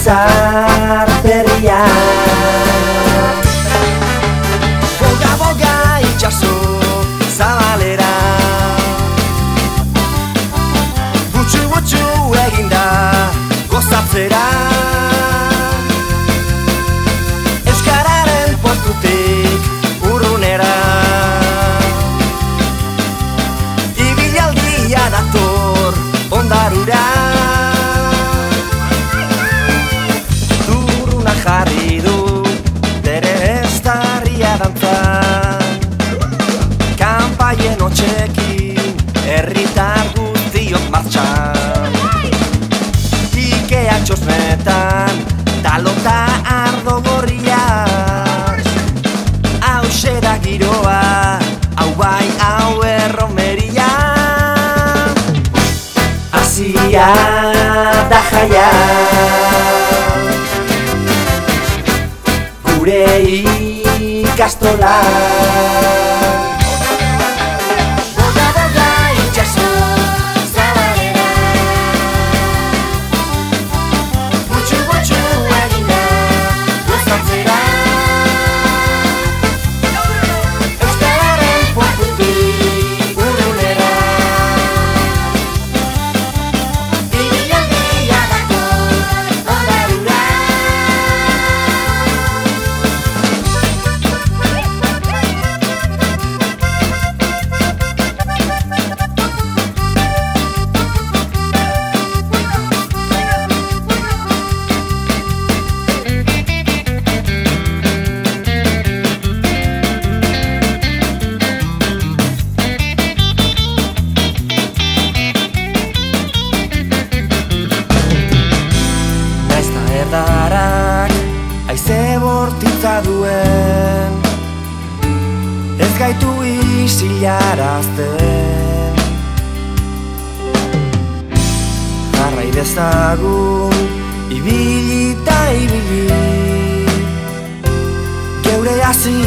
izar berria. Boga, boga itxaso zabalera, butxu, butxu eginda gozatzera. Euskararen portutik urrunera, ibilaldia dator ondarura. Duruna jarri du bere estarria dantzan, kanpaien hotxekin herritar guztiok martxan. Ikeak txosnetan talota ardo gorria, hauxe da giroa, hau bai hau erromeria. Hasia da jaia, gure ikastola. Boga, boga itxaso zabalera, butxu, butxu eginda gozatzera. Euskararen portutik urrunera, ibilaldia dator ondarura. Naizta erdarak aize bortitza duen, ez gaitu isilarazten. Jarrai dezagun ibili eta ibili, geure hasi